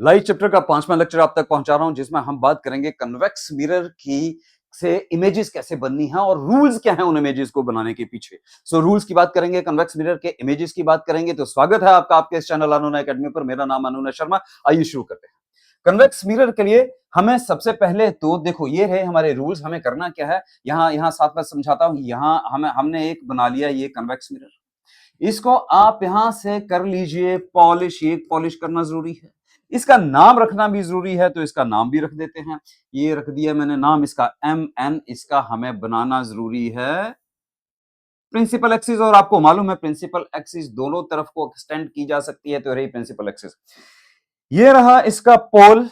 Live chapter का 5वां lecture आप तक पहुंचा रहा हूं, जिसमें हम बात करेंगे कन्वेक्स मिरर की से इमेजेस कैसे बननी है और रूल्स क्या है उन इमेजेस को बनाने के पीछे। रूल्स की बात करेंगे, कन्वेक्स मिरर के इमेजेस की बात करेंगे। तो स्वागत है आपका आपके इस चैनल अनुनय एकेडमी पर। मेरा नाम अनुनय शर्मा। आइए शुरू करते हैं। कन्वेक्स मिरर के लिए हमें सबसे पहले तो देखो, ये रहे हमारे रूल्स। हमें करना क्या है, यहाँ साथ में समझाता हूं। यहाँ हमने एक बना लिया ये कन्वेक्स मिरर। इसको आप यहां से कर लीजिए पॉलिश। ये पॉलिश करना जरूरी है। इसका नाम रखना भी जरूरी है, तो इसका नाम भी रख देते हैं। ये रख दिया मैंने नाम इसका MN। इसका हमें बनाना जरूरी है प्रिंसिपल एक्सिस। और आपको मालूम है प्रिंसिपल एक्सिस दोनों तरफ को एक्सटेंड की जा सकती है, तो रही प्रिंसिपल एक्सिस। ये रहा इसका पोल,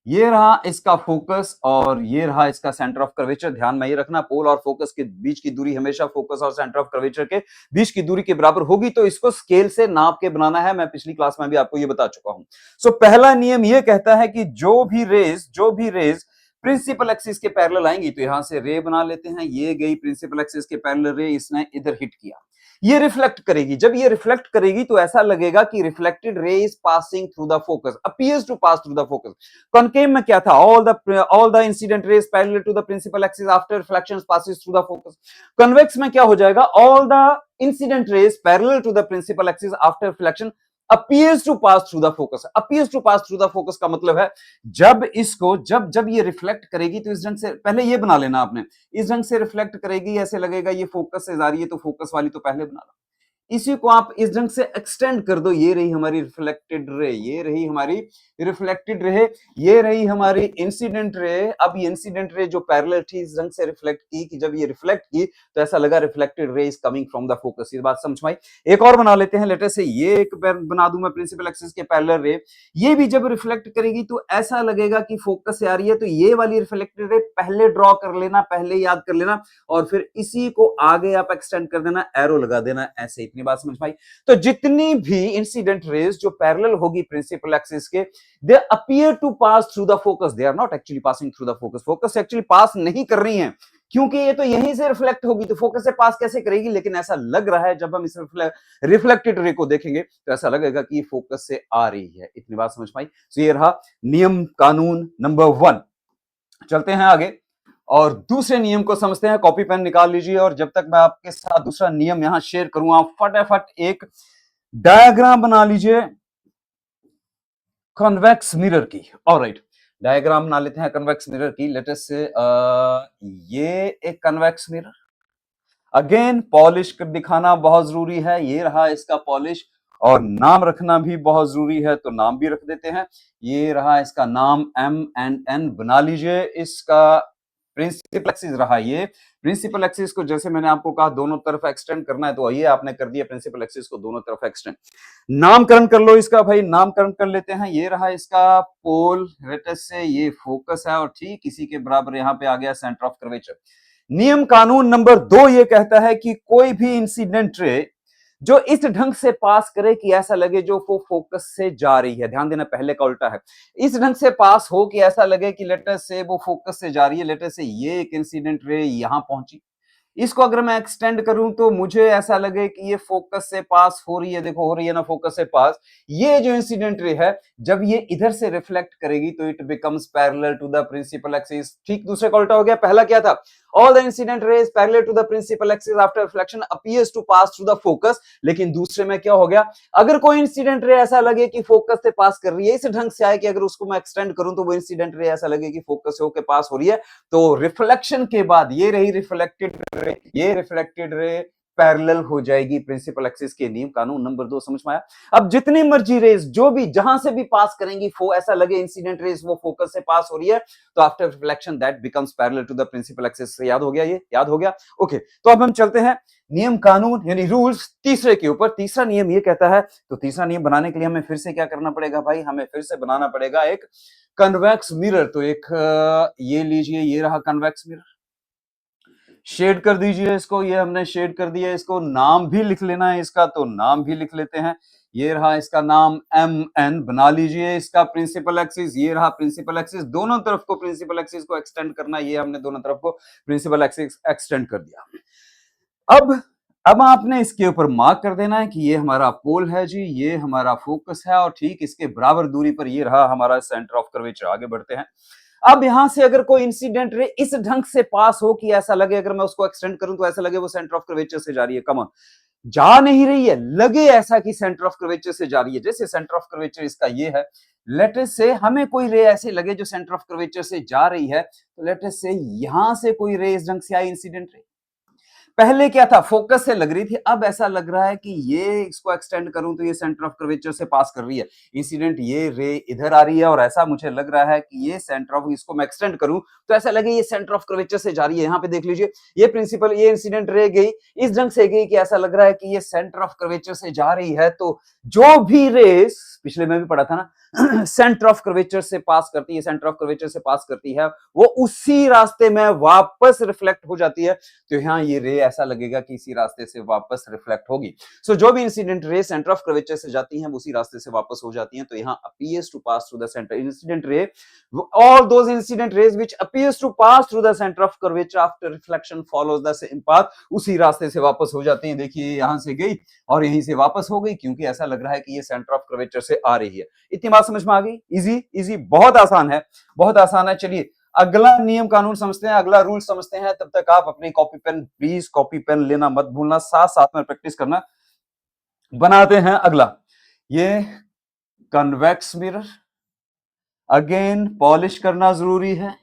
ये रहा इसका फोकस, और ये रहा इसका सेंटर ऑफ कर्वेचर। ध्यान में ये रखना, पोल और फोकस के बीच की दूरी हमेशा फोकस और सेंटर ऑफ कर्वेचर के बीच की दूरी के बराबर होगी। तो इसको स्केल से नाप के बनाना है। मैं पिछली क्लास में भी आपको ये बता चुका हूं। पहला नियम ये कहता है कि जो भी रेज प्रिंसिपल एक्सिस के पैरेलल आएंगी, तो यहां से रे बना लेते हैं। ये गई प्रिंसिपल एक्सिस के पैरेलल रे, इसने इधर हिट किया, ये रिफ्लेक्ट करेगी। जब ये रिफ्लेक्ट करेगी तो ऐसा लगेगा कि reflected ray is passing through the focus, appears to pass through the focus. Concave में क्या था, all the incident rays parallel to the principal axis after reflection passes through the focus. Convex में क्या हो जाएगा, all the incident rays parallel to the principal axis after reflection appears to pass through the focus। appears to pass through the focus का मतलब है जब ये reflect करेगी, तो इस ढंग से पहले ये बना लेना आपने। इस ढंग से रिफ्लेक्ट करेगी, ऐसे लगेगा ये फोकस से जा रही है, तो फोकस वाली तो पहले बना लो। इसी को आप इस ढंग से एक्सटेंड कर दो। ये रही हमारी रिफ्लेक्टेड रे, ये रही हमारी रिफ्लेक्टेड रे, ये रही हमारी इंसिडेंट रे। अब ये इंसिडेंट रे जो पैरेलल थी, इस ढंग से रिफ्लेक्ट की कि जब ये रिफ्लेक्ट की तो ऐसा लगा reflected ray is coming from the focus. ये बात समझ में आई। एक और बना लेते हैं। लेटर से ये एक बना दूं मैं प्रिंसिपल एक्सिस के पैरेलल रे। ये भी जब रिफ्लेक्ट करेगी तो ऐसा लगेगा कि फोकस से आ रही है, तो ये वाली रिफ्लेक्टेड रे पहले ड्रॉ कर लेना, पहले याद कर लेना, और फिर इसी को आगे आप एक्सटेंड कर देना, एरो लगा देना, ऐसे। इतनी बात समझ पाई। तो जितनी भी इंसिडेंट रेज जो पैरेलल होगी प्रिंसिपल एक्सिस के, they appear to pass through the focus, they are not actually passing through the focus. Focus से एक्चुअली पास नहीं कर रही हैं, क्योंकि ये तो यहीं से रिफ्लेक्ट होगी, तो फोकस से पास कैसे करेगी। लेकिन ऐसा लग रहा है जब हम इस रिफ्लेक्टेड रे को देखेंगे तो ऐसा लगेगा कि फोकस से आ रही है। इतनी बात समझ पाई। तो ये रहा नियम कानून नंबर 1। चलते हैं आगे और दूसरे नियम को समझते हैं। कॉपी पेन निकाल लीजिए, और जब तक मैं आपके साथ दूसरा नियम यहां शेयर करूं, आप फटाफट एक डायग्राम बना लीजिए कन्वेक्स मिरर की। ऑलराइट, डायग्राम बना लेते हैं कन्वेक्स मिरर की। लेटेस्ट से ये एक कन्वेक्स मिरर। अगेन पॉलिश कर दिखाना बहुत जरूरी है। ये रहा इसका पॉलिश, और नाम रखना भी बहुत जरूरी है, तो नाम भी रख देते हैं। ये रहा इसका नाम MN बना लीजिए। इसका प्रिंसिपल एक्सिस रहा ये। प्रिंसिपल एक्सिस को जैसे मैंने आपको कहा दोनों तरफ एक्सटेंड करना है, तो ये आपने कर दिया प्रिंसिपल एक्सिस को दोनों तरफ एक्सटेंड। नामकरण कर लो इसका भाई, नामकरण कर लेते हैं। ये रहा इसका पोल, रेटस से ये फोकस है, और ठीक इसी के बराबर यहां पे आ गया सेंटर ऑफ कर्वेचर। नियम कानून नंबर 2 ये कहता है कि कोई भी इंसिडेंट रे जो इस ढंग से पास करे कि ऐसा लगे जो वो फोकस से जा रही है। ध्यान देना, पहले का उल्टा है। इस ढंग से पास हो कि ऐसा लगे कि लेटर से वो फोकस से जा रही है। लेटर से ये एक इंसिडेंट रे यहां पहुंची, इसको अगर मैं एक्सटेंड करूं तो मुझे ऐसा लगे कि ये फोकस से पास हो रही है। देखो हो रही है ना फोकस से पास। ये जो इंसिडेंट रे है, जब ये इधर से रिफ्लेक्ट करेगी तो it becomes parallel to the principal axis. ठीक दूसरे का उल्टा हो गया। पहला क्या था, all the incident rays parallel to the principal axis after reflection appears to pass through the focus. लेकिन दूसरे में क्या हो गया, अगर कोई इंसिडेंट रे ऐसा लगे कि फोकस से पास कर रही है, इस ढंग से आए कि अगर उसको मैं एक्सटेंड करूं तो वो इंसिडेंट रे ऐसा लगे कि फोकस से होकर पास हो रही है, तो रिफ्लेक्शन के बाद ये रही रिफ्लेक्टेड रे, ये रिफ्लेक्टेड रे पैरेलल हो जाएगी प्रिंसिपल एक्सिस के। नियम कानून नंबर 2 समझ में आया। अब जितनी मर्जी रेज जो भी जहां से भी पास करेंगी, ऐसा लगे इंसिडेंट रेज वो फोकस से पास हो रही है, तो after reflection that becomes parallel to the principal axis. याद हो गया, ये याद हो गया। ओके, तो अब हम चलते हैं नियम कानून यानी रूल्स तीसरे के ऊपर। तीसरा नियम ये कहता है, तो तीसरा नियम बनाने के लिए हमें फिर से क्या करना पड़ेगा भाई, हमें फिर से बनाना पड़ेगा एक कन्वेक्स मिरर। तो एक ये लीजिए, ये रहा कन्वेक्स मिरर। शेड कर दीजिए इसको, ये हमने शेड कर दिया। इसको नाम भी लिख लेना है इसका, तो नाम भी लिख लेते हैं। ये रहा इसका नाम MN बना लीजिए। इसका प्रिंसिपल एक्सिस, ये रहा प्रिंसिपल एक्सिस। दोनों तरफ को प्रिंसिपल एक्सिस को एक्सटेंड करना, ये हमने दोनों तरफ को प्रिंसिपल एक्सिस एक्सटेंड कर दिया। अब अब आपने इसके ऊपर मार्क कर देना है कि ये हमारा पोल है जी, ये हमारा फोकस है और ठीक इसके बराबर दूरी पर ये रहा हमारा सेंटर ऑफ कर्वेचर। आगे बढ़ते हैं। अब यहां से अगर कोई इंसिडेंट रे इस ढंग से पास हो कि ऐसा लगे, अगर मैं उसको एक्सटेंड करूं तो ऐसा लगे वो सेंटर ऑफ कर्वेचर से जा रही है, कम ऑन, जा नहीं रही है, लगे ऐसा कि सेंटर ऑफ कर्वेचर से जा रही है। जैसे सेंटर ऑफ कर्वेचर इसका ये है, लेट अस से हमें कोई रे ऐसे लगे जो सेंटर ऑफ कर्वेचर से जा रही है, तो लेट अस से यहां से कोई रे इस ढंग से आई इंसिडेंट रे। पहले क्या था, फोकस से लग रही थी, अब ऐसा लग रहा है कि ये इसको एक्सटेंड करूं तो ये सेंटर ऑफ कर्वेचर से पास कर रही है। इंसिडेंट ये रे इधर आ रही है और ऐसा मुझे लग रहा है कि ये सेंटर ऑफ, इसको मैं एक्सटेंड करूं तो ऐसा लगे ये सेंटर ऑफ कर्वेचर से जा रही है। यहां पे देख लीजिए, ये प्रिंसिपल, ये इंसिडेंट रे गई इस ढंग से गई कि ऐसा लग रहा है कि ये सेंटर ऑफ कर्वेचर से जा रही है। तो जो भी रेस, पिछले में भी पढ़ा था ना, सेंटर ऑफ कर्वेचर से पास करती है, सेंटर ऑफ कर्वेचर से पास करती है, वो उसी रास्ते में वापस रिफ्लेक्ट हो जाती है। तो यहां ये रे ऐसा लगेगा कि इसी रास्ते से वापस रिफ्लेक्ट होगी। सो जो भी incident ray centre of curvature से जाती हैं वो उसी रास्ते से वापस हो जाती हैं। तो यहां appears to pass through the centre incident ray, all those incident rays which appears to pass through the center of curvature after reflection follows the same path, उसी रास्ते से वापस हो जाते हैं। देखिए यहां से गई और यहीं से वापस हो गई, क्योंकि ऐसा लग रहा है कि ये सेंटर ऑफ कर्वेचर से आ रही है। इतनी बात समझ में आ गई? इजी इजी, बहुत आसान है, बहुत आसान है। चलिए अगला नियम कानून समझते हैं, अगला रूल समझते हैं। तब तक आप अपनी copy pen, please copy pen लेना मत भूलना, साथ साथ में प्रैक्टिस करना। बनाते हैं अगला, ये कन्वेक्स मिरर। अगेन पॉलिश करना जरूरी है,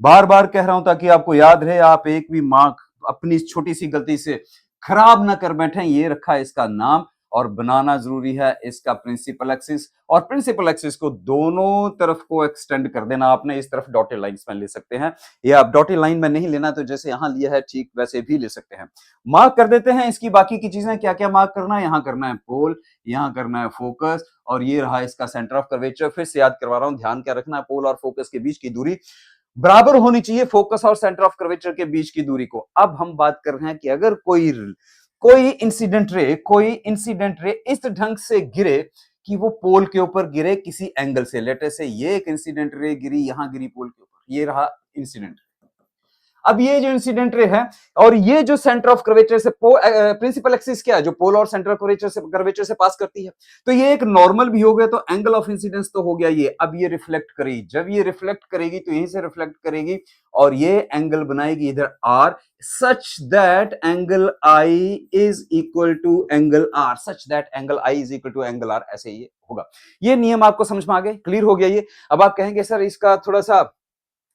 बार बार कह रहा हूं ताकि आपको याद रहे, आप एक भी मार्क अपनी छोटी सी गलती से खराब ना कर बैठे। ये रखा है इसका नाम, और बनाना जरूरी है इसका प्रिंसिपल एक्सिस, और प्रिंसिपल एक्सिस को दोनों तरफ को एक्सटेंड कर देना आपने। इस तरफ डॉटेड लाइंस में ले सकते हैं, या आप डॉटेड लाइन में नहीं लेना तो जैसे यहां लिया है ठीक वैसे भी ले सकते हैं। मार्क कर देते हैं इसकी बाकी की चीजें, क्या क्या मार्क करना है। यहां करना है पोल, यहां करना है फोकस, और ये रहा इसका सेंटर ऑफ कर्वेचर। फिर से याद करवा रहा हूं, ध्यान क्या रखना है, पोल और फोकस के बीच की दूरी बराबर होनी चाहिए, फोकस और सेंटर ऑफ कर्वेचर के बीच की दूरी को। अब हम बात कर रहे हैं कि अगर कोई कोई इंसिडेंट रे इस ढंग से गिरे कि वो पोल के ऊपर गिरे किसी एंगल से, लेटर से ये एक इंसिडेंट रे गिरी, यहां गिरी पोल के ऊपर, ये रहा इंसिडेंट। अब ये जो इंसिडेंट रे है और ये जो सेंटर ऑफ कर्वेचर से प्रिंसिपल एक्सिस क्या है, जो पोल और सेंटर ऑफ कर्वेचर से पास करती है, तो ये एक नॉर्मल भी हो गया, तो एंगल ऑफ इंसिडेंस तो हो गया ये। अब ये रिफ्लेक्ट करेगी, जब ये रिफ्लेक्ट करेगी तो यहीं से रिफ्लेक्ट करेगी और ये एंगल बनाएगी इधर R, such that angle I is equal to angle R, such that angle I is equal to angle R, ऐसे ये होगा। ये नियम आपको समझ में आ गए, क्लियर हो गया ये। अब आप कहेंगे सर इसका थोड़ा सा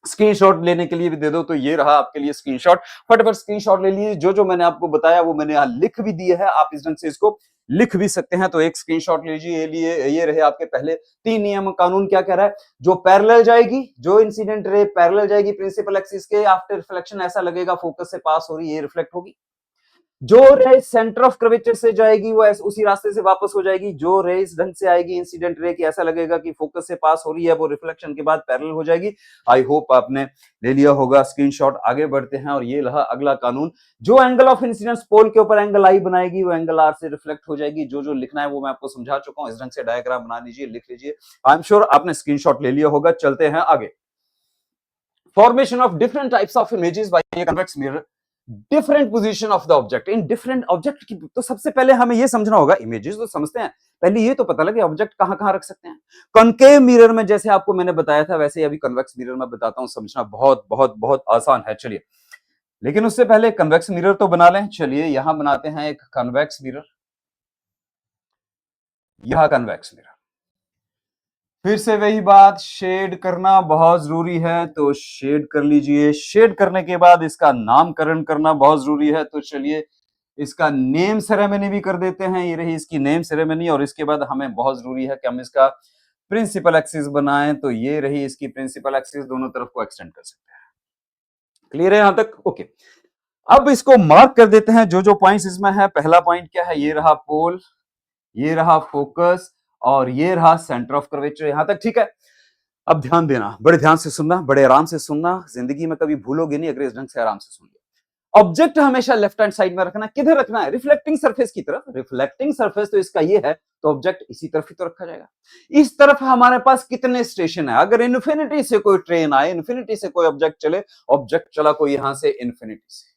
स्क्रीनशॉट लेने के लिए भी दे दो, तो ये रहा आपके लिए स्क्रीनशॉट। फटाफट स्क्रीनशॉट ले लीजिए, जो जो मैंने आपको बताया वो मैंने यहां लिख भी दिया है, आप इस ढंग से इसको लिख भी सकते हैं। तो एक स्क्रीनशॉट लीजिए, ये रहे आपके पहले 3 नियम। कानून क्या कह रहा है, जो पैरेलल जाएगी, जो इंसिडेंट रे पैरेलल जाएगी प्रिंसिपल एक्सिस के, आफ्टर रिफ्लेक्शन ऐसा लगेगा फोकस से पास हो रही है, ये रिफ्लेक्ट होगी। जो रे सेंटर ऑफ कर्वेचर से जाएगी वो उसी रास्ते से वापस हो जाएगी। जो रे इस ढंग से आएगी इंसिडेंट रे की, ऐसा लगेगा कि फोकस से पास हो रही है, वो रिफ्लेक्शन के बाद पैरेलल हो जाएगी। आई होप आपने ले लिया होगा स्क्रीनशॉट। आगे बढ़ते हैं, और ये रहा अगला कानून, जो एंगल ऑफ इंसिडेंस पोल के ऊपर एंगल आई बनाएगी वो एंगल आर से रिफ्लेक्ट हो जाएगी। जो जो लिखना है वो मैं आपको समझा चुका हूं, इस ढंग से डायग्राम बना लीजिए, लिख लीजिए। आई एम श्योर आपने स्क्रीनशॉट ले लिया होगा। चलते हैं आगे। Formation of different types of images bye convex mirror, different position of the object in different object की। तो सबसे पहले हमें यह समझना होगा, इमेजेस तो समझते हैं, पहले ये तो पता लगे ऑब्जेक्ट कहां कहां रख सकते हैं। कॉन्केव मिरर में जैसे आपको मैंने बताया था, वैसे अभी कन्वेक्स मिरर में बताता हूं, समझना बहुत बहुत बहुत आसान है। चलिए, लेकिन उससे पहले कन्वेक्स मिरर तो बना लें। चलिए यहां बनाते हैं एक कन्वेक्स मिरर, यह कन्वेक्स मिरर। फिर से वही बात, शेड करना बहुत जरूरी है, तो शेड कर लीजिए। शेड करने के बाद इसका नामकरण करना बहुत जरूरी है, तो चलिए इसका नेम सेरेमनी भी कर देते हैं। ये रही इसकी नेम सेरेमनी, और इसके बाद हमें बहुत जरूरी है कि हम इसका प्रिंसिपल एक्सिस बनाएं। तो ये रही इसकी प्रिंसिपल एक्सिस, दोनों तरफ को एक्सटेंड कर सकते हैं। क्लियर है यहां तक? ओके, अब इसको मार्क कर देते हैं जो जो पॉइंट्स इसमें है। पहला पॉइंट क्या है, ये रहा पोल, ये रहा फोकस, और ये रहा सेंटर ऑफ कर्वेचर। यहां तक ठीक है। अब ध्यान देना, बड़े ध्यान से सुनना, बड़े आराम से सुनना, जिंदगी में कभी भूलोगे नहीं अगर इस ढंग से आराम से सुन लिया। ऑब्जेक्ट हमेशा लेफ्ट हैंड साइड में रखना। किधर रखना है? रिफ्लेक्टिंग सरफेस की तरफ। रिफ्लेक्टिंग सरफेस तो इसका ये है, तो ऑब्जेक्ट इसी तरफ ही तो रखा जाएगा। इस तरफ हमारे पास कितने स्टेशन है, अगर इन्फिनिटी से कोई ट्रेन आए, इन्फिनिटी से कोई ऑब्जेक्ट चले, ऑब्जेक्ट चला कोई यहां से इन्फिनिटी से,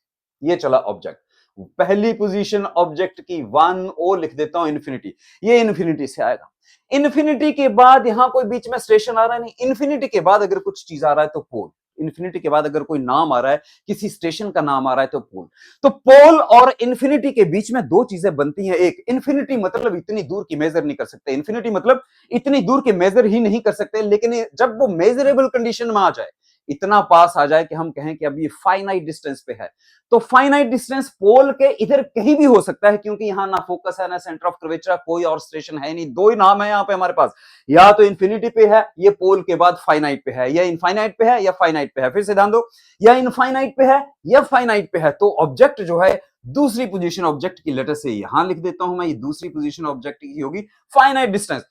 ये चला ऑब्जेक्ट, पहली पोजीशन ऑब्जेक्ट की 1 ओ लिख देता हूं इन्फिनिटी, ये इन्फिनिटी से आएगा। इन्फिनिटी के बाद यहां कोई बीच में स्टेशन आ रहा है नहीं, इन्फिनिटी के बाद अगर कुछ चीज आ रहा है तो पोल, इन्फिनिटी के बाद अगर कोई नाम आ रहा है, किसी स्टेशन का नाम आ रहा है तो पोल। तो पोल और इन्फिनिटी के बीच में दो चीजें बनती हैं। एक, इन्फिनिटी मतलब इतनी दूर की मेजर नहीं कर सकते, इन्फिनिटी मतलब इतनी दूर की मेजर ही नहीं कर सकते, लेकिन जब वो मेजरेबल कंडीशन में आ जाए, इतना पास आ जाए कि हम कहें कि अब ये फाइनाइट डिस्टेंस पे है, तो फाइनाइट डिस्टेंस पोल के इधर कहीं भी हो सकता है, क्योंकि यहां ना फोकस है ना सेंटर ऑफ कर्वेचर, कोई और स्टेशन है नहीं, दो ही नाम है यहां पे हमारे पास, या तो इन्फिनिटी पे है, ये पोल के बाद फाइनाइट पे है, या इनफाइनाइट पे है या फाइनाइट पे है। फिर से ध्यान दो, या इनफाइनाइट पे है या फाइनाइट पे है। तो ऑब्जेक्ट जो है, दूसरी पोजीशन ऑब्जेक्ट की लेटर से यहां लिख देता हूं मैं, ये दूसरी पोजीशन ऑब्जेक्ट की होगी फाइनाइट डिस्टेंस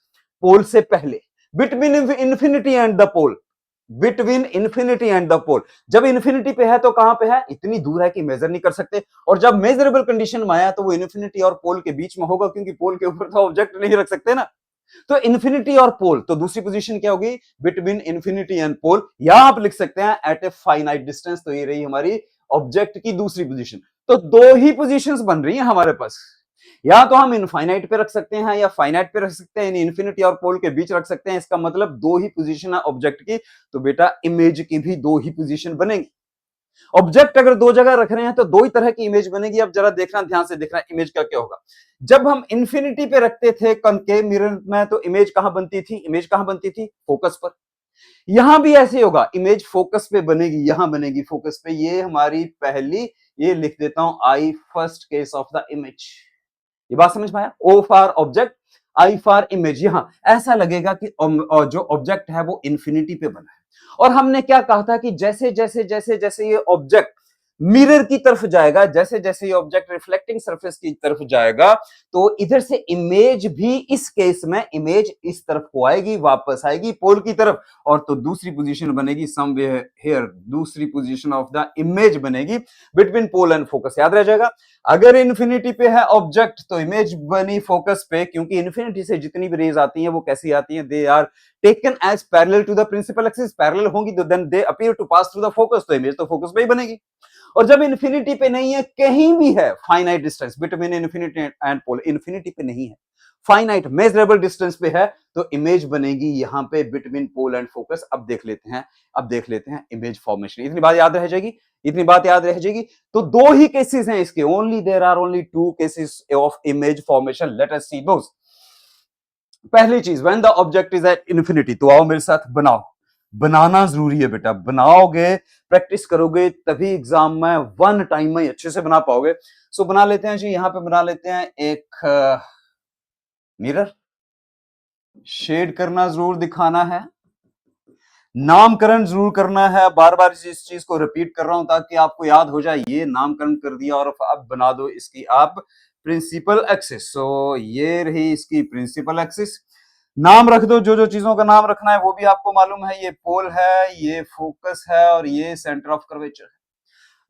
पोल से पहले, between infinity and the pole, between infinity and the pole. जब इन्फिनिटी पे है तो कहां पे है, इतनी दूर है कि मेजर नहीं कर सकते, और जब मेजरेबल कंडीशन में आया तो वो इन्फिनिटी और पोल के बीच में होगा, क्योंकि पोल के ऊपर तो ऑब्जेक्ट नहीं रख सकते ना। तो इन्फिनिटी और पोल, तो दूसरी पोजीशन क्या होगी, बिटवीन इन्फिनिटी एंड पोल, या आप लिख सकते हैं एट ए फाइनाइट डिस्टेंस। तो ये रही हमारी ऑब्जेक्ट की दूसरी पोजीशन। तो दो ही पोजीशंस बन रही हैं हमारे पास, या तो हम इनफाइनाइट पे रख सकते हैं या फाइनाइट पे रख सकते हैं, इन्फिनिटी और पोल के बीच रख सकते हैं। इसका मतलब दो ही पोजीशन है ऑब्जेक्ट की, तो बेटा इमेज की भी दो ही पोजीशन बनेगी। ऑब्जेक्ट अगर दो जगह रख रहे हैं तो दो ही तरह की इमेज बनेगी। अब जरा देखना, ध्यान से देखना इमेज का क्या होगा। जब हम इन्फिनिटी पे रखते थे कॉनकेव मिरर में, तो इमेज कहां बनती थी, इमेज कहां बनती थी, फोकस पर। यहां भी ऐसे होगा, इमेज फोकस पे बनेगी, यहां बनेगी फोकस पे। ये हमारी पहली, ये लिख देता हूं I first case of the image. ये बात समझ में आया, O for object, I for image. यहां ऐसा लगेगा कि जो ऑब्जेक्ट है वो इन्फिनिटी पे बना है, और हमने क्या कहा था कि जैसे जैसे जैसे जैसे ये ऑब्जेक्ट मिरर की तरफ जाएगा, जैसे जैसे ये ऑब्जेक्ट रिफ्लेक्टिंग सरफेस की तरफ जाएगा, तो इधर से इमेज भी, इस केस में इमेज इस तरफ को आएगी, वापस आएगी पोल की तरफ, और तो दूसरी पोजीशन बनेगी समवेयर हियर, दूसरी पोजीशन ऑफ द इमेज बनेगी बिटवीन पोल एंड फोकस। याद रह जाएगा, अगर इन्फिनिटी पे है ऑब्जेक्ट तो इमेज बनी फोकस पे, क्योंकि इन्फिनिटी से जितनी भी रेज आती हैं वो कैसी आती हैं, they are taken as parallel to the principal axis. Parallel होंगी तो then they appear to pass through the focus, तो इमेज तो फोकस पे ही बनेगी। और जब इन्फिनिटी पे नहीं है, कहीं भी है finite distance between infinity and pole, infinity पे नहीं है, फाइनाइट मेजरेबल डिस्टेंस पे है, तो इमेज बनेगी यहां पे बिटवीन पोल एंड फोकस। अब देख लेते हैं, अब देख लेते हैं इमेज फॉर्मेशन। इतनी बात याद रह जाएगी, इतनी बात याद रह जाएगी। तो दो ही केसेस हैं इसके, only there are only two cases of image formation. Let us see those. पहली चीज, when the object is at infinity, तो आओ मेरे साथ बनाओ, बनाना जरूरी है बेटा, बनाओगे, प्रैक्टिस करोगे, तभी एग्जाम में वन टाइम में अच्छे से बना पाओगे। सो बना लेते हैं जी, यहां पे बना लेते हैं एक मिरर। शेड करना जरूर दिखाना है, नामकरण जरूर करना है, बार बार इस चीज को रिपीट कर रहा हूं ताकि आपको याद हो जाए। ये नामकरण कर दिया, और अब बना दो इसकी आप प्रिंसिपल एक्सिस। सो ये रही इसकी प्रिंसिपल एक्सिस। नाम रख दो, जो जो चीजों का नाम रखना है वो भी आपको मालूम है। ये पोल है, ये फोकस है, और ये सेंटर ऑफ कर्वेचर है।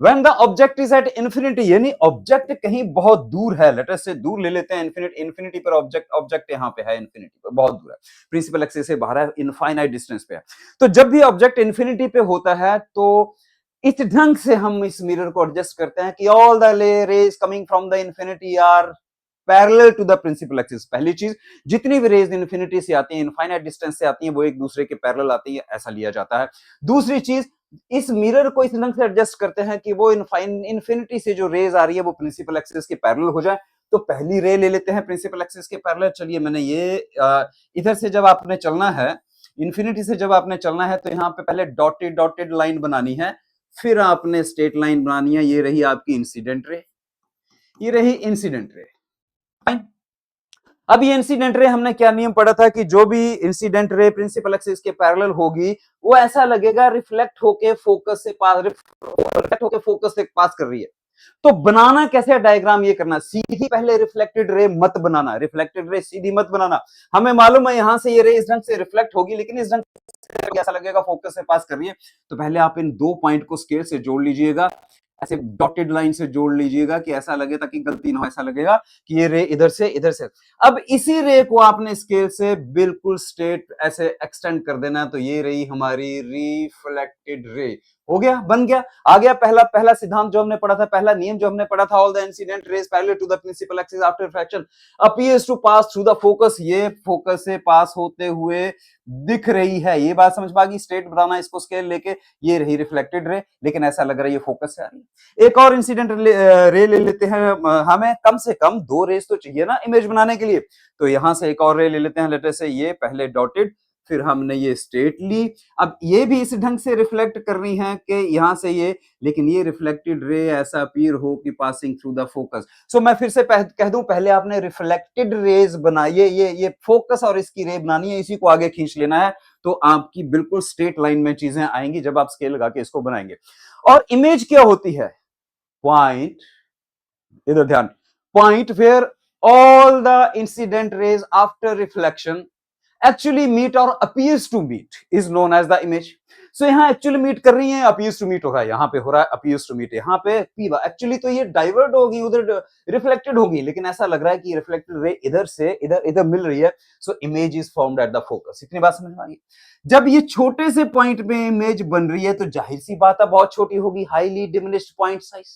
When the object is at infinity, यानी ऑब्जेक्ट कहीं बहुत दूर है, लेटर से दूर ले लेते हैं, इन्फिनिटी पर ऑब्जेक्ट, ऑब्जेक्ट यहां पे है इन्फिनिटी पर, बहुत दूर है, प्रिंसिपल एक्सिस से बाहर है, इनफाइनाइट डिस्टेंस पे है। तो जब भी ऑब्जेक्ट इन्फिनिटी पे होता है, तो इस ढंग से हम इस मिरर को एडजस्ट करते हैं कि all the rays coming from the infinity are parallel to the principal axis. पहली चीज, जितनी भी रेज इन्फिनिटी से आती हैं, इनफाइनाइट डिस्टेंस से आती हैं, वो एक दूसरे के पैरेलल आती है, ऐसा लिया जाता है। दूसरी चीज, इस मिरर को इस ढंग से एडजस्ट करते हैं कि वो इन्फिनिटी से जो रेज आ रही है वो प्रिंसिपल एक्सिस के पैरेलल हो जाए। तो पहली रे ले लेते हैं प्रिंसिपल एक्सिस के पैरेलल। चलिए, मैंने ये इधर से जब आपने चलना है, इन्फिनिटी से जब आपने चलना है, तो यहाँ पे पहले डॉटेड डॉटेड लाइन बनानी है, फिर आपने स्ट्रेट लाइन बनानी है। ये रही आपकी इंसिडेंट रे, ये रही इंसिडेंट रे। फाइन। अब ये इंसिडेंट रे, हमने क्या नियम पढ़ा था कि जो भी इंसिडेंट रे प्रिंसिपल एक्सिस के पैरेलल होगी, वो ऐसा लगेगा रिफ्लेक्ट होके फोकस से पास, रिफ्लेक्ट होके फोकस से पास कर रही है। तो बनाना कैसे डायग्राम, ये करना, सीधी पहले रिफ्लेक्टेड रे मत बनाना, रिफ्लेक्टेड रे सीधी मत बनाना। हमें मालूम है यहां से ये रे इस ढंग से रिफ्लेक्ट होगी, लेकिन इस ढंग से ऐसा लगेगा फोकस से पास कर रही है। तो पहले आप इन दो पॉइंट को स्केल से जोड़ लीजिएगा, ऐसे डॉटेड लाइन से जोड़ लीजिएगा कि ऐसा लगे, ताकि गलती ना हो, ऐसा लगेगा कि ये रे इधर से इधर से। अब इसी रे को आपने स्केल से बिल्कुल स्ट्रेट ऐसे एक्सटेंड कर देना। तो ये रही हमारी रिफ्लेक्टेड रे, हो गया, बन गया, आ गया पहला पहला सिद्धांत जो हमने पढ़ा था, पहला नियम जो हमने पढ़ा था, all the incident rays parallel to the principal axis after refraction appears to pass through the focus, ये फोकस से पास होते हुए दिख रही है। ये बात समझ पा गई, स्टेट बताना इसको स्केल लेके, ये रही रिफ्लेक्टेड रे, लेकिन ऐसा लग रहा है ये फोकस से आ रही है। एक और इंसिडेंट रे ले लेते हैं, हमें कम से कम 2 रेज तो चाहिए ना इमेज बनाने के लिए, तो यहां से एक और रे ले लेते हैं, लेटर से ये पहले डॉटेड, फिर हमने ये स्टेट ली। अब ये भी इस ढंग से रिफ्लेक्ट कर रही हैं कि यहां से ये, लेकिन ये रिफ्लेक्टेड रे ऐसा अपीयर हो कि पासिंग थ्रू द फोकस। सो मैं फिर से कह दूं, पहले आपने रिफ्लेक्टेड रेज बनाई, ये फोकस और इसकी रे बनानी है, इसी को आगे खींच लेना है, तो आपकी बिल्कुल स्ट्रेट लाइन में चीजें आएंगी जब आप स्केल लगा के इसको बनाएंगे। और इमेज क्या होती है? पॉइंट, इधर ध्यान, point where all the incident rays after reflection actually meet or appears to meet is known as the image. So यहाँ actually meet कर रही है, appears to meet हो रहा है, यहाँ पे हो रहा है appears to meet, यहाँ पे पीवा actually तो ये डाइवर्ट होगी, उधर रिफ्लेक्टेड होगी, लेकिन ऐसा लग रहा है कि रिफ्लेक्टेड रे इधर से इधर इधर मिल रही है। So image is formed at the focus. इतनी बात समझ में आ गई? जब ये छोटे से पॉइंट में इमेज बन रही है तो जाहिर सी बात है बहुत छोटी होगी, हाईली डिमिनिश्ड पॉइंट साइज।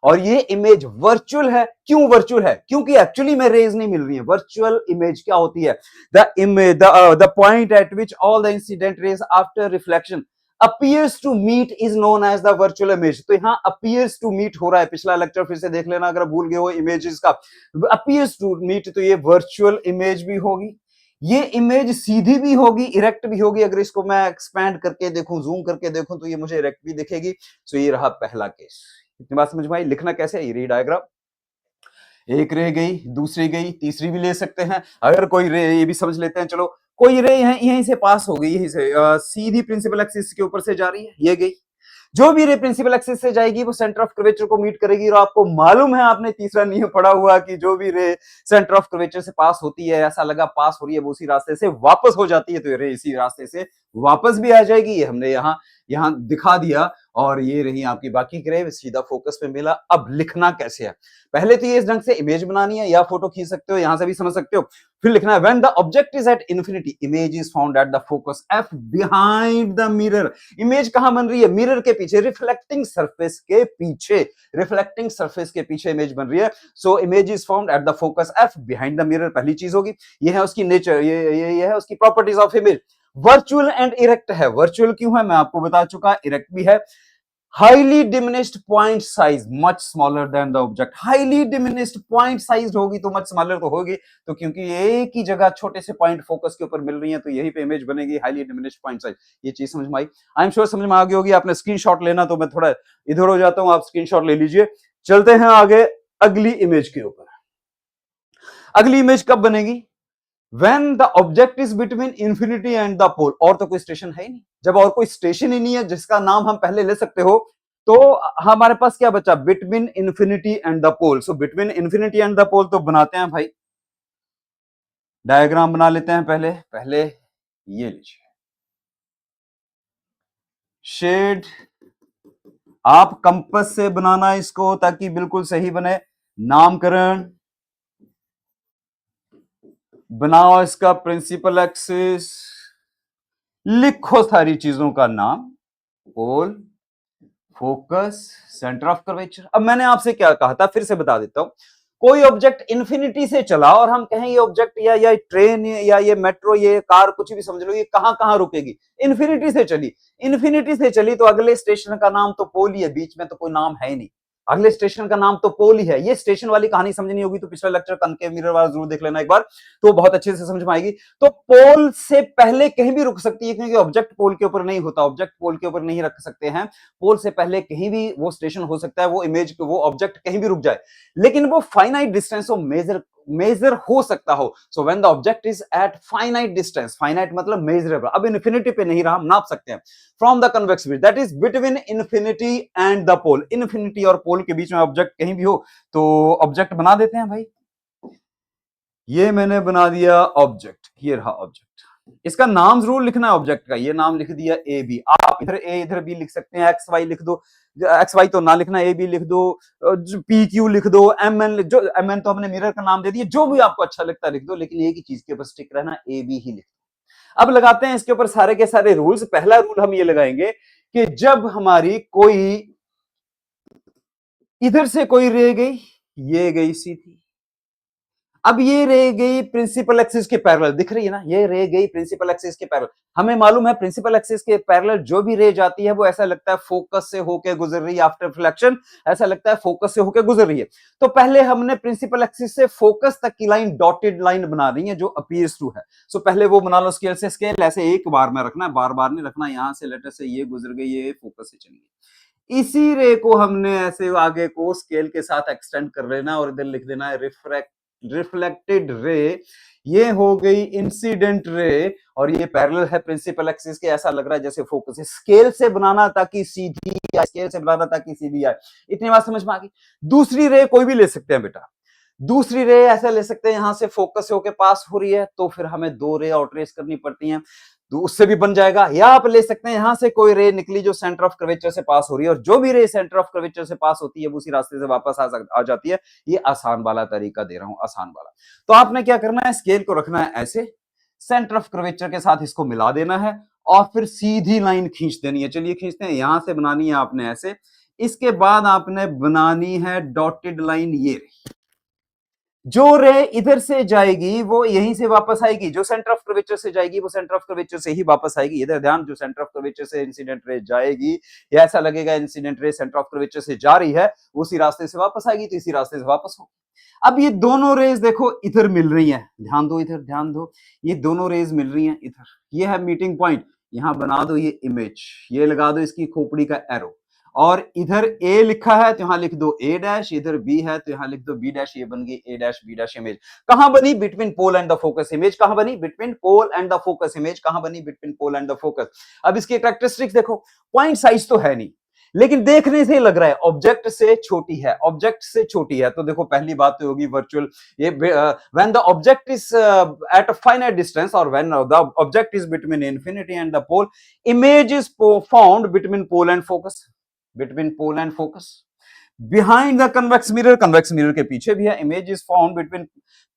और ये इमेज वर्चुअल है। क्यों वर्चुअल है? क्योंकि एक्चुअली में रेज नहीं मिल रही है। वर्चुअल इमेज क्या होती है? The image, the point eight which all the incident rays after reflection appears to meet is known as the virtual image। तो यहां appears to meet हो रहा है, पिछला लेक्चर फिर से देख लेना अगर भूल गए हो इमेजेस का। appears to meet तो ये वर्चुअल इमेज भी होगी, ये इमेज सीधी भी होगी, इरेक्ट भी होगी। अगर इसको मैं एक्सपैंड करके देखूं, जूम करके देखूं, तो ये मुझे इरेक्ट भी दिखेगी। सो ये रहा पहला केस। इतनी बात समझ में आई? लिखना कैसे है? ये री डायग्राम, एक रे गई, दूसरी गई, तीसरी भी ले सकते हैं। अगर कोई रे, ये भी समझ लेते हैं, चलो कोई रे यहीं से पास हो गई, यहीं से सीधी प्रिंसिपल एक्सिस के ऊपर से जा रही है, ये गई। जो भी रे प्रिंसिपल एक्सिस से जाएगी वो सेंटर ऑफ कर्वेचर को मीट करेगी। और आपको मालूम है, आपने तीसरा नियम पढ़ा हुआ कि जो भी रे सेंटर ऑफ कर्वेचर से पास होती है, ऐसा लगा पास हो रही है, वो उसी रास्ते से वापस हो जाती है, तो ये रे इसी रास्ते से वापस भी आ जाएगी। ये हमने यहां दिखा दिया। और ये रही आपकी बाकी की रे, सीधा फोकस पे मिला। अब लिखना कैसे है? पहले तो ये इस ढंग से इमेज बनानी है, या फोटो खींच सकते हो, यहां से भी समझ सकते हो। फिर लिखना है when the object is at infinity image is found at the focus F behind the mirror. Image कहां बन रही है? मिरर के पीछे, रिफ्लेक्टिंग सरफेस के पीछे, रिफ्लेक्टिंग सरफेस के पीछे इमेज बन रही है। So image is found at the focus F behind the mirror, पहली चीज होगी। ये है उसकी नेचर, ये है उसकी properties of image. Virtual and erect है। वर्चुअल क्यों है मैं आपको बता चुका, इरेक्ट भी है। Highly diminished point size, much smaller than the object. Highly diminished point size होगी तो मच स्मॉलर तो होगी, तो क्योंकि एक ही जगह छोटे से पॉइंट फोकस के ऊपर मिल रही है, तो यही पे इमेज बनेगी, हाईली डिमिनिश्ड पॉइंट साइज। ये चीज समझ में आई? आई एम श्योर समझ में आ गई होगी। आपने स्क्रीनशॉट लेना, तो मैं थोड़ा इधर हो जाता हूं, आप स्क्रीनशॉट ले लीजिए। चलते हैं आगे अगली इमेज के ऊपर। अगली इमेज कब बनेगी? When the object is between infinity and the pole। और तो कोई स्टेशन है ही नहीं। जब और कोई स्टेशन ही नहीं है जिसका नाम हम पहले ले सकते हो, तो हमारे पास क्या बचा? Between infinity and the pole. So between infinity and the pole तो बनाते हैं भाई, डायग्राम बना लेते हैं। पहले पहले ये लीजिए शेड, आप कंपास से बनाना इसको ताकि बिल्कुल सही बने। नामकरण बनाओ इसका, प्रिंसिपल एक्सिस, लिखो सारी चीजों का नाम, पोल, फोकस, सेंटर ऑफ कर्वेचर। अब मैंने आपसे क्या कहा था, फिर से बता देता हूं। कोई ऑब्जेक्ट इन्फिनिटी से चला और हम कहें ये ऑब्जेक्ट या ट्रेन या ये मेट्रो, ये कार, कुछ भी समझ लो, ये कहां कहां रुकेगी? इन्फिनिटी से चली। इन्फिनिटी से चली तो अगले स्टेशन का नाम तो पोल ही है, बीच में तो कोई नाम है ही नहीं। अगले स्टेशन का नाम तो पोल ही है। ये स्टेशन वाली कहानी समझनी होगी तो पिछला लेक्चर कनकेव मिरर वाला जरूर देख लेना एक बार, तो बहुत अच्छे से समझ में आएगी। तो पोल से पहले कहीं भी रुक सकती है, क्योंकि ऑब्जेक्ट पोल के ऊपर नहीं होता, ऑब्जेक्ट पोल के ऊपर नहीं रख सकते हैं। पोल से पहले कहीं भी वो स्टेशन हो सकता है, वो इमेज, वो ऑब्जेक्ट कहीं भी रुक जाए, लेकिन वो फाइनाइट डिस्टेंस को मेजर हो सकता हो। So when the object is at finite distance, finite मतलब मेजरेबल, अब इन्फिनिटी पे नहीं रहा, हम नाप सकते हैं, from the convex bridge that is between infinity and the pole. Infinity और पोल के बीच में ऑब्जेक्ट कहीं भी हो तो ऑब्जेक्ट बना देते हैं भाई। ये मैंने बना दिया ऑब्जेक्ट, ये रहा ऑब्जेक्ट। इसका नाम जरूर लिखना है ऑब्जेक्ट का, ये नाम लिख दिया ए बी। आप इधर ए इधर बी लिख सकते हैं, एक्स वाई लिख दो, एक्स वाई तो ना लिखना, ए बी लिख दो, पी क्यू लिख दो, एम एन, जो एम एन तो हमने मिरर का नाम दे दिया, जो भी आपको अच्छा लगता है लिख दो, लेकिन एक ही चीज के ऊपर स्टिक रहना, ए बी ही लिख दो। अब लगाते हैं इसके ऊपर सारे के सारे रूल्स। पहला रूल हम ये लगाएंगे कि जब हमारी कोई इधर से कोई रे गई, ये गई सीधी, अब ये रह गई प्रिंसिपल एक्सिस के पैरेलल, दिख रही है ना, ये रह गई प्रिंसिपल एक्सिस के पैरेलल। हमें मालूम है प्रिंसिपल एक्सिस के पैरेलल जो भी रे जाती है वो ऐसा लगता है फोकस से होकर गुजर रही है, आफ्टर रिफ्लेक्शन ऐसा लगता है फोकस से होकर गुजर रही है। तो पहले हमने प्रिंसिपल एक्सिस से फोकस तक की लाइन डॉटेड लाइन बना रही है जो अपीयर्स टू है। सो पहले वो बना लो स्केल से, स्केल ऐसे एक बार में रखना है, बार बार नहीं रखना। यहां से लेटर से ये गुजर गई, ये फोकस से चली गई, इसी रे को हमने ऐसे आगे को स्केल के साथ एक्सटेंड कर लेना और इधर लिख देना है रिफ्लेक्टेड रे। ये हो गई इंसिडेंट रे और ये पैरेलल है प्रिंसिपल एक्सिस के, ऐसा लग रहा है जैसे फोकस है। स्केल से बनाना ताकि सीधी आए, स्केल से बनाना ताकि सीधी आए। इतनी बात समझ में आ गई। दूसरी रे कोई भी ले सकते हैं बेटा, दूसरी रे ऐसा ले सकते हैं, यहां से फोकस से होके पास हो रही है तो फिर हमें दो रे और ट्रेस करनी पड़ती हैं, तो उससे भी बन जाएगा। या आप ले सकते हैं यहां से कोई रे निकली जो सेंटर ऑफ कर्वेचर से पास हो रही है, और जो भी रे सेंटर ऑफ कर्वेचर से पास होती है वो उसी रास्ते से वापस आ जाती है। ये आसान वाला तरीका दे रहा हूं, आसान वाला। तो आपने क्या करना है, स्केल को रखना है ऐसे, सेंटर ऑफ कर्वेचर के साथ इसको मिला देना है और फिर सीधी लाइन खींच देनी है। चलिए खींचते हैं, यहां से बनानी है आपने ऐसे, इसके बाद आपने बनानी है डॉटेड लाइन। ये जो रे इधर से जाएगी वो यहीं से वापस आएगी, जो सेंटर ऑफ कर्वेचर से जाएगी वो सेंटर ऑफ कर्वेचर से ही वापस आएगी। इधर ध्यान, जो सेंटर ऑफ कर्वेचर से इंसिडेंट रे जाएगी, या ऐसा लगेगा incident ray centre of curvature से जा रही है, उसी रास्ते से वापस आएगी, तो इसी रास्ते से वापस होगी। अब ये दोनों रेज देखो इधर मिल रही हैं, ध्यान दो इधर, ध्यान दो, ये दोनों रेज मिल रही हैं इधर, ये है मीटिंग पॉइंट। यहां बना दो ये इमेज, ये लगा दो इसकी खोपड़ी का एरो, और इधर ए लिखा है तो यहां लिख दो ए डैश, इधर बी है तो यहां लिख दो बी डैश, ये बन गई A dash B dash image. कहां बनी, between pole and the focus image. कहां बनी, between pole and the focus image. कहां बनी, between pole and the focus. अब इसकी कैरेक्टरिस्टिक्स देखो, पॉइंट साइज तो है नहीं, लेकिन देखने से लग रहा है ऑब्जेक्ट से छोटी है, ऑब्जेक्ट से छोटी है। तो देखो पहली बात तो होगी वर्चुअल, ये when the object is at a finite distance और when the object is between infinity and the pole, image is found between pole and focus, between pole and focus. Behind the convex mirror के पीछे भी है, image is found between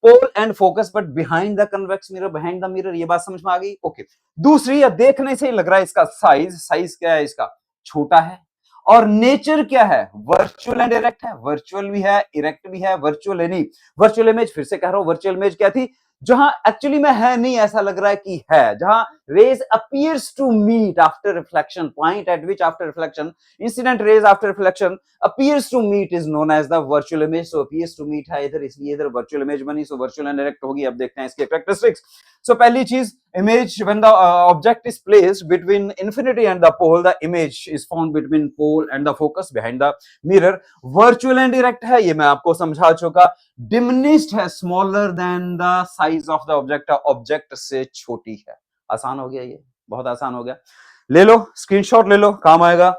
pole and focus but behind the convex mirror, behind the mirror. ये बात समझ में आ गई, ओके। दूसरी, या देखने से ही लग रहा है इसका साइज, साइज क्या है इसका, छोटा है। और नेचर क्या है, वर्चुअल एंड इरेक्ट है, वर्चुअल भी है इरेक्ट भी है। वर्चुअल है नहीं, वर्चुअल इमेज, फिर से कह रहा हूं, वर्चुअल इमेज क्या थी, जहां एक्चुअली में है नहीं, ऐसा लग रहा है कि है, जहां rays appears to meet after reflection, point at which after reflection incident rays after reflection appears to meet is known as the virtual image. So appears to meet है इधर, इसलिए इधर virtual image बनी, so virtual and direct होगी। अब देखते हैं इसके characteristics। So पहली चीज, image when the object is placed between infinity and the pole, the image is found between pole and the focus behind the mirror। virtual and direct है, ये मैं आपको समझा चुका। diminished है, smaller than the size of the object, object से छोटी है। आसान हो गया, ये बहुत आसान हो गया। ले लो स्क्रीनशॉट, ले लो, काम आएगा,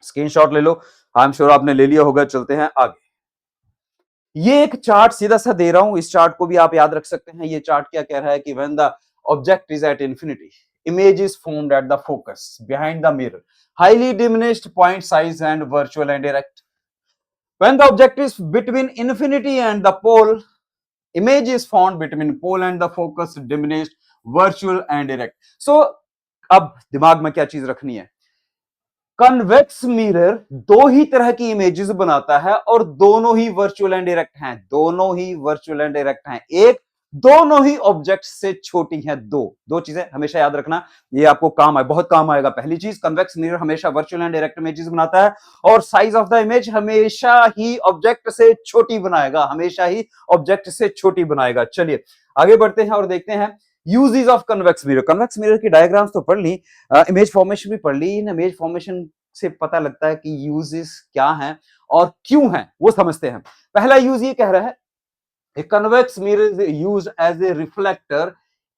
स्क्रीनशॉट ले लो। आई एम श्योर आपने ले लिया होगा। चलते हैं आगे। ये एक चार्ट सीधा सा दे रहा हूं, इस चार्ट को भी आप याद रख सकते हैं। ये चार्ट क्या कह रहा है कि when the object is at infinity, image is formed at the focus behind the mirror, highly diminished point size and virtual and direct। when the object is between infinity and the pole, image is found between pole and the focus, diminished, virtual and direct। so अब दिमाग में क्या चीज रखनी है, convex mirror दो ही तरह की इमेजेस बनाता है और दोनों ही वर्चुअल एंड डायरेक्ट हैं, दोनों ही वर्चुअल एंड डायरेक्ट हैं। एक, दोनों ही ऑब्जेक्ट से छोटी हैं। दो दो चीजें हमेशा याद रखना, ये आपको काम आए, बहुत काम आएगा। पहली चीज, कन्वेक्स मिरर हमेशा वर्चुअल एंड डायरेक्ट इमेजेस बनाता है और साइज ऑफ द इमेज हमेशा ही ऑब्जेक्ट से छोटी बनाएगा, हमेशा ही ऑब्जेक्ट से छोटी बनाएगा। चलिए आगे बढ़ते हैं और देखते हैं uses of convex mirror. Convex mirror की डायग्राम्स तो पढ़ ली, इमेज फॉर्मेशन भी पढ़ ली। इन इमेज फॉर्मेशन से पता लगता है कि यूजेस क्या हैं और क्यों हैं, वो समझते हैं। पहला यूज ये कह रहा है, a convex mirror is used as a reflector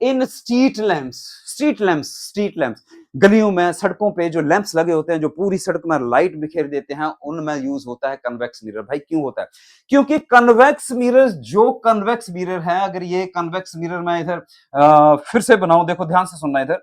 in street lamps। Street lamps, गलियों में, सड़कों पे जो लैंप्स लगे होते हैं, जो पूरी सड़क में लाइट बिखेर देते हैं, उनमें यूज होता है कन्वेक्स मिरर। भाई क्यों होता है, क्योंकि कन्वेक्स मिरर, जो कन्वेक्स मिरर है, अगर ये कन्वेक्स मिरर मैं इधर फिर से बनाऊं, देखो ध्यान से सुनना, इधर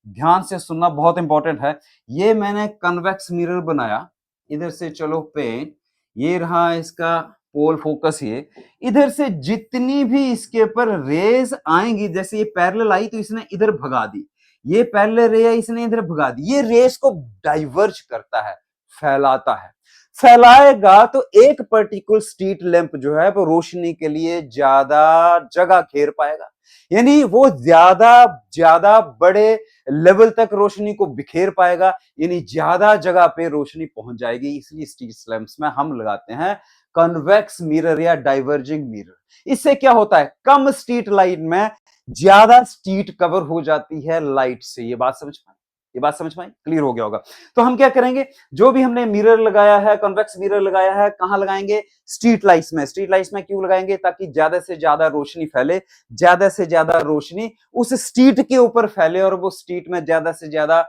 ध्यान से सुनना, बहुत इंपॉर्टेंट है। ये मैंने कन्वेक्स मिरर बनाया, इधर से चलो पेन, ये रहा इसका पोल फोकस, ये इधर से जितनी भी इसके ऊपर रेज आएंगी, जैसे ये पैरेलल आई तो इसने इधर भगा दी, ये पैरेलल रे है, इसने इधर भगा दी, ये रेस को डाइवर्ज करता है, फैलाता है। फैलाएगा तो एक पर्टिकुलर स्ट्रीट लैंप जो है वो रोशनी के लिए ज्यादा जगह घेर पाएगा, यानी वो ज्यादा ज्यादा बड़े लेवल तक रोशनी को बिखेर पाएगा, यानी ज्यादा जगह पे रोशनी पहुंच जाएगी। इसलिए स्ट्रीट लैंप्स में हम लगाते हैं कन्वेक्स मिरर या डाइवर्जिंग मिरर। इससे क्या होता है, कम स्ट्रीट लाइट में ज्यादा स्ट्रीट कवर हो जाती है लाइट से। ये बात समझ पाए, ये बात समझ पाए, क्लियर हो गया होगा। तो हम क्या करेंगे, जो भी हमने मिरर लगाया है, कन्वेक्स मिरर लगाया है, कहां लगाएंगे, स्ट्रीट लाइट्स में। स्ट्रीट लाइट्स में क्यों लगाएंगे, ताकि ज्यादा से ज्यादा रोशनी फैले, ज्यादा से ज्यादा रोशनी उस स्ट्रीट के ऊपर फैले और वो स्ट्रीट में ज्यादा से ज्यादा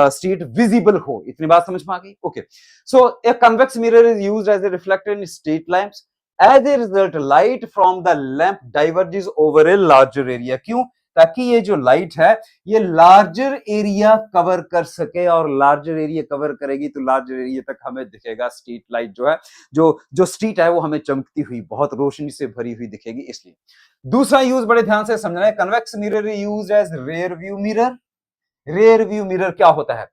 स्ट्रीट विजिबल हो। इतनी बात समझ में आ गई, okay. So a convex mirror is used as a reflector in street lamps. As a result light from the lamp diverges over a larger area. क्यों, ताकि ये जो लाइट है ये लार्जर एरिया कवर कर सके, और लार्जर एरिया कवर करेगी तो लार्जर एरिया तक हमें दिखेगा स्ट्रीट लाइट जो है, जो स्ट्रीट है वो हमें चमकती हुई, बहुत रोशनी से भरी हुई दिखेगी। इसलिए दूसरा यूज बड़े ध्यान से समझना है, convex mirror used as rear view mirror. Rear view mirror क्या होता है,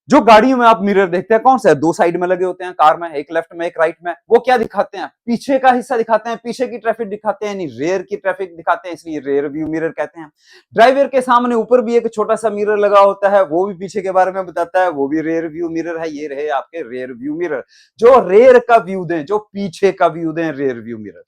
जो गाड़ियों में आप मिरर देखते हैं कौन सा है, दो साइड में लगे होते हैं कार में, एक लेफ्ट में एक राइट में। वो क्या दिखाते हैं, पीछे का हिस्सा दिखाते हैं, पीछे की ट्रैफिक दिखाते हैं, यानी रेयर की ट्रैफिक दिखाते हैं, इसलिए रेयर व्यू मिरर कहते हैं। ड्राइवर के सामने ऊपर भी एक छोटा सा मिरर लगा होता है, वो भी पीछे के बारे में बताता है, वो भी रेयर व्यू मिरर है। ये रहे आपके रेयर व्यू मिरर, जो रेयर का व्यू दें, जो पीछे का व्यू दें, rare view mirror.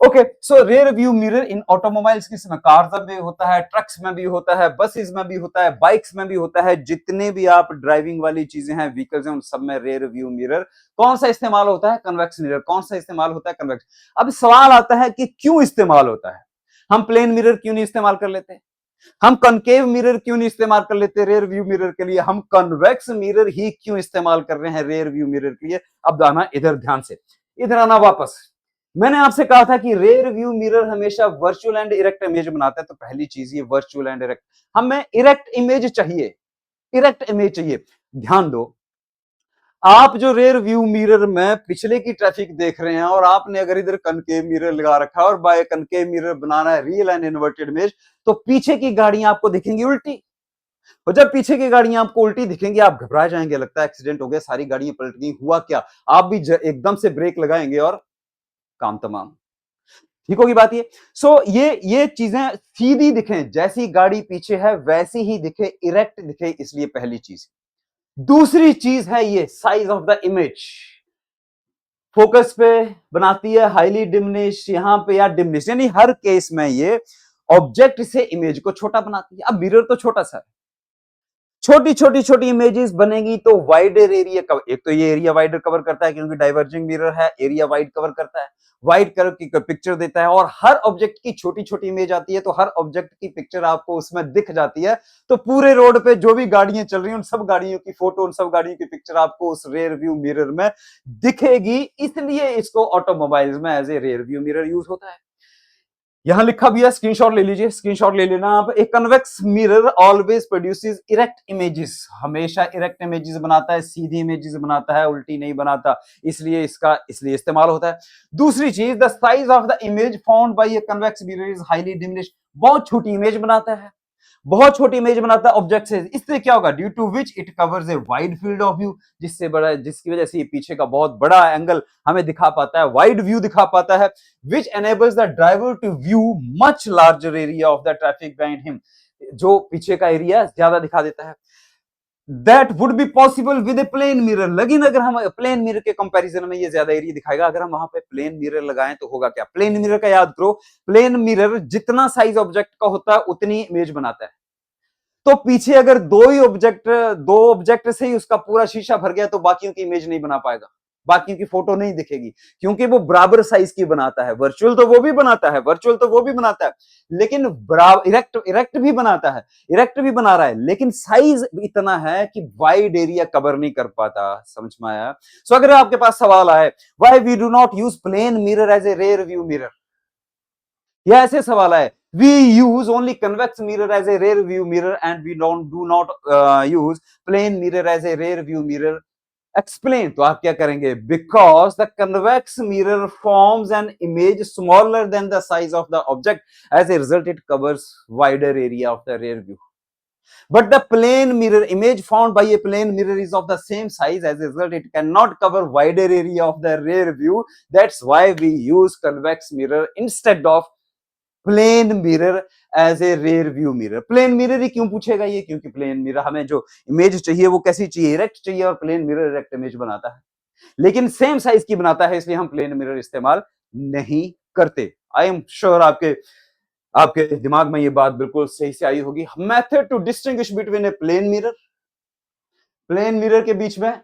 Okay, so rare view mirror इन ऑटोमोबाइल्स किसमें, कार्स में भी होता है, ट्रक्स में भी होता है, बसेस में भी होता है, बाइक्स में भी होता है, जितने भी आप ड्राइविंग वाली चीजें हैं, व्हीकल्स हैं, उन सब में रेयर व्यू मिरर कौन सा इस्तेमाल होता है, कन्वेक्स मिरर। कौन सा इस्तेमाल होता है, कन्वेक्स। अब सवाल आता है कि क्यों इस्तेमाल होता है, हम प्लेन मिरर क्यों नहीं इस्तेमाल कर लेते, हम कनकेव मिरर क्यों नहीं इस्तेमाल कर लेते रेयर व्यू मिरर के लिए, हम कन्वेक्स मिरर ही क्यों इस्तेमाल कर रहे हैं रेयर व्यू मिरर के लिए। अब आना इधर ध्यान से, इधर आना वापस। मैंने आपसे कहा था कि रेयर व्यू मिरर हमेशा वर्चुअल एंड इरेक्ट इमेज बनाता है, तो पहली चीज ये वर्चुअल एंड इरेक्ट, हमें इरेक्ट इमेज चाहिए, इरेक्ट इमेज चाहिए। ध्यान दो, आप जो रेयर व्यू मिरर में पिछले की ट्रैफिक देख रहे हैं, और आपने अगर इधर कनकेव मिरर लगा रखा है और बाय कनकेव मिरर बनाना है रियल एंड इन्वर्टेड इमेज, तो पीछे की गाड़ियां आपको दिखेंगी उल्टी। और जब पीछे की गाड़ियां आपको उल्टी दिखेंगी, आप घबरा जाएंगे, लगता है एक्सीडेंट हो गया, सारी गाड़ियां पलट गई, हुआ क्या। आप भी एकदम से ब्रेक लगाएंगे और काम तमाम। ठीक होगी बात ये। सो ये चीजें सीधी दिखे, जैसी गाड़ी पीछे है वैसी ही दिखे, इरेक्ट दिखे, इसलिए पहली चीज। दूसरी चीज है ये size of the image, focus पे बनाती है हाईली डिमिनिश यहां पे या डिमिनिश, यानी हर केस में ये ऑब्जेक्ट से इमेज को छोटा बनाती है। अब मिरर तो छोटा सा है, छोटी छोटी छोटी इमेजेस बनेगी तो वाइडर एरिया कवर, एक तो ये एरिया वाइडर कवर करता है क्योंकि डाइवर्जिंग मिरर है, एरिया वाइड कवर करता है, वाइड कलर की पिक्चर देता है, और हर ऑब्जेक्ट की छोटी छोटी इमेज आती है, तो हर ऑब्जेक्ट की पिक्चर आपको उसमें दिख जाती है। तो पूरे रोड पे जो भी गाड़ियां चल रही हैं, उन सब गाड़ियों की फोटो, उन सब गाड़ियों की पिक्चर आपको उस रेयर व्यू मिरर में दिखेगी, इसलिए इसको ऑटोमोबाइल्स में as a rear view mirror use होता है। यहां लिखा भी है, स्क्रीनशॉट ले लीजिए, स्क्रीनशॉट ले लेना आप। एक convex mirror always produces erect images, हमेशा इरेक्ट इमेजेस बनाता है, सीधी इमेजेस बनाता है, उल्टी नहीं बनाता, इसलिए इसलिए इस्तेमाल होता है। दूसरी चीज, the size of the image found by A convex mirror is highly diminished, बहुत छोटी इमेज बनाता है, बहुत छोटी इमेज बनाता है ऑब्जेक्ट से। इससे क्या होगा, due to which it covers a wide field of view, जिससे बड़ा, जिसकी वजह से पीछे का बहुत बड़ा एंगल हमें दिखा पाता है, वाइड व्यू दिखा पाता है, which enables the driver to view much larger area of the traffic behind him, जो पीछे का एरिया ज्यादा दिखा देता है। That would be possible with a plane mirror, लेकिन अगर हम प्लेन मिरर के कंपैरिजन में ये ज्यादा एरिया दिखाएगा। अगर हम वहां पे प्लेन मिरर लगाएं तो होगा क्या, प्लेन मिरर का याद करो, प्लेन मिरर जितना साइज ऑब्जेक्ट का होता है उतनी इमेज बनाता है। तो पीछे अगर दो ऑब्जेक्ट से ही उसका पूरा शीशा भर गया तो बाकियों की इमेज नहीं बना पाएगा, बाकियों की फोटो नहीं दिखेगी, क्योंकि वो बराबर साइज की बनाता है। वर्चुअल तो वो भी बनाता है, वर्चुअल तो वो भी बनाता है, लेकिन इरेक्ट भी बनाता है, इरेक्ट भी बना रहा है, लेकिन साइज इतना है कि वाइड एरिया कवर नहीं कर पाता। समझ में आया। सो अगर आपके पास सवाल आए, why we do not use plane mirror as a rear view mirror, यह ऐसे सवाल है, we use only convex mirror as a rear view mirror and we do not use plane mirror as a rear view mirror, explain। तो आप क्या करेंगे, because the convex mirror forms an image smaller than the size of the object, as a result it covers wider area of the rear view। But the plane mirror image found by a plane mirror is of the same size. As a result, it cannot cover wider area of the rear view. That's why we use convex mirror instead of plane mirror as a rear view mirror. Plane mirror ही क्यों पूछेगा ये, क्योंकि plane mirror हमें जो image चाहिए वो कैसी चाहिए, इरेक्ट चाहिए, और प्लेन मिरर इरेक्ट इमेज बनाता है, लेकिन सेम साइज की बनाता है, इसलिए हम प्लेन मिरर इस्तेमाल नहीं करते। आई एम श्योर आपके आपके दिमाग में ये बात बिल्कुल सही से आई होगी। Method to distinguish between a plane mirror के बीच में,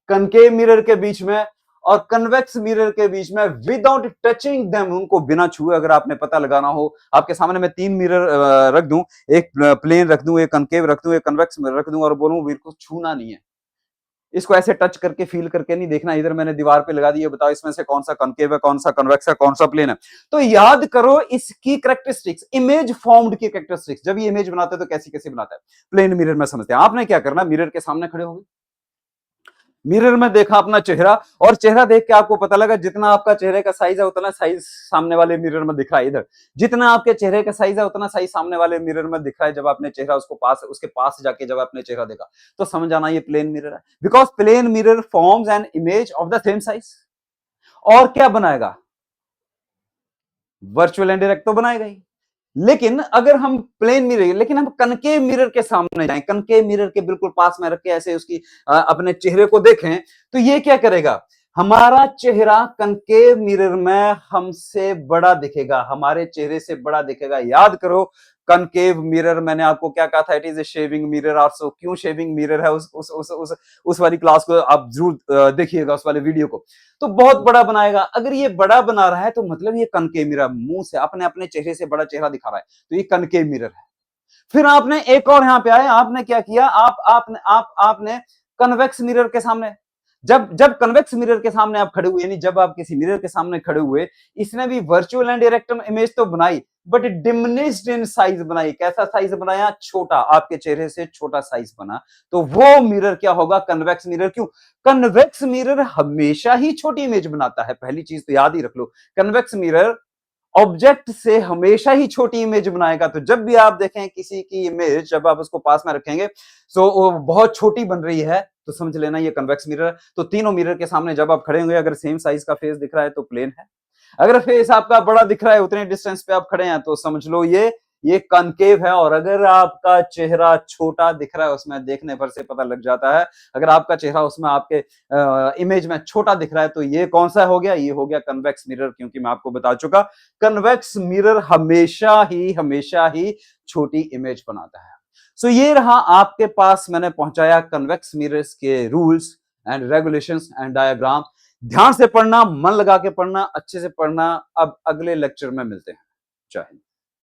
कनकेव मिरर के बीच में और कन्वेक्स मिरर के बीच में विदाउट टचिंग देम, उनको बिना छुए अगर आपने पता लगाना हो, आपके सामने मैं 3 मिरर रख दूं, एक प्लेन रख दूं, एक कनकेव रख दूं, एक कन्वेक्स मिरर रख दूं और बोलूं मेरे को छूना नहीं है, इसको ऐसे टच करके फील करके नहीं देखना, इधर मैंने दीवार पे लगा दी, बताओ इसमें से कौन सा कनकेव है, कौन सा कन्वेक्स है, कौन सा प्लेन है। तो याद करो इसकी कैरेक्टरिस्टिक्स, इमेज फॉर्म्ड की कैरेक्टरिस्टिक्स, जब ये इमेज बनाते हैं तो कैसी कैसी बनाता है। प्लेन मिरर में समझते हैं, आपने क्या करना, मिरर के सामने खड़े होंगे, मिरर में देखा अपना चेहरा, और चेहरा देख के आपको पता लगा जितना आपका चेहरे का साइज है उतना साइज सामने वाले मिरर में दिख रहा है, इधर जितना आपके चेहरे का साइज है उतना साइज सामने वाले मिरर में दिख रहा है। जब आपने चेहरा उसके पास जाके जब आपने चेहरा देखा तो समझ आना ये प्लेन मिरर है, because plane mirror forms an image of the same size. और क्या बनाएगा, वर्चुअल एंड डायरेक्ट तो बनाएगा ही, लेकिन अगर हम प्लेन मिरर, लेकिन हम कनकेव मिरर के सामने जाएं, कनकेव मिरर के बिल्कुल पास में रख के ऐसे उसकी अपने चेहरे को देखें, तो ये क्या करेगा, हमारा चेहरा कनकेव मिरर में हमसे बड़ा दिखेगा, हमारे चेहरे से बड़ा दिखेगा। याद करो कनकेव मिरर, मैंने आपको क्या कहा था, it is a shaving mirror. और सो क्यों शेविंग मिरर है, उस वाली क्लास को आप जरूर देखिएगा, उस वाले वीडियो को। तो बहुत बड़ा बनाएगा, अगर ये बड़ा बना रहा है तो मतलब ये कनकेव मिरर, मुंह से अपने अपने चेहरे से बड़ा चेहरा दिखा रहा है, तो ये कनकेव मिरर है। फिर आपने एक और यहां पे आए, आपने क्या किया, आपने कन्वेक्स मिरर के सामने, जब जब कन्वेक्स मिरर के सामने आप खड़े हुए, यानी जब आप किसी मिरर के सामने खड़े हुए, इसने भी वर्चुअल एंड डायरेक्ट इमेज तो बनाई, बट डिमिनिश्ड इन साइज बनाई। कैसा साइज बनाया, छोटा, आपके चेहरे से छोटा साइज बना। तो वो मिरर क्या होगा, कन्वेक्स मिरर। क्यों, कन्वेक्स मिरर हमेशा ही छोटी इमेज बनाता है, पहली चीज तो याद ही रख लो, कन्वेक्स मिरर ऑब्जेक्ट से हमेशा ही छोटी इमेज बनाएगा। तो जब भी आप देखें किसी की इमेज, जब आप उसको पास में रखेंगे तो वो बहुत छोटी बन रही है, तो समझ लेना ये कन्वेक्स मिरर है। तो तीनों मिरर के सामने जब आप खड़े होंगे, अगर सेम साइज का फेस दिख रहा है तो प्लेन है, अगर फेस आपका बड़ा दिख रहा है, उतने डिस्टेंस पे आप खड़े हैं, तो समझ लो ये कनकेव है। और अगर आपका चेहरा छोटा दिख रहा है, उसमें देखने पर से पता लग जाता है, अगर आपका चेहरा उसमें आपके इमेज में छोटा दिख रहा है, तो ये कौन सा हो गया, ये हो गया कन्वेक्स मिरर। क्योंकि मैं आपको बता चुका, कन्वेक्स मिरर हमेशा ही छोटी इमेज बनाता है। सो ये रहा आपके पास, मैंने पहुंचाया कन्वेक्स मिरर्स के rules and regulations and diagram. ध्यान से पढ़ना, मन लगा के पढ़ना, अच्छे से पढ़ना। अब अगले लेक्चर में मिलते हैं। जय हिंद।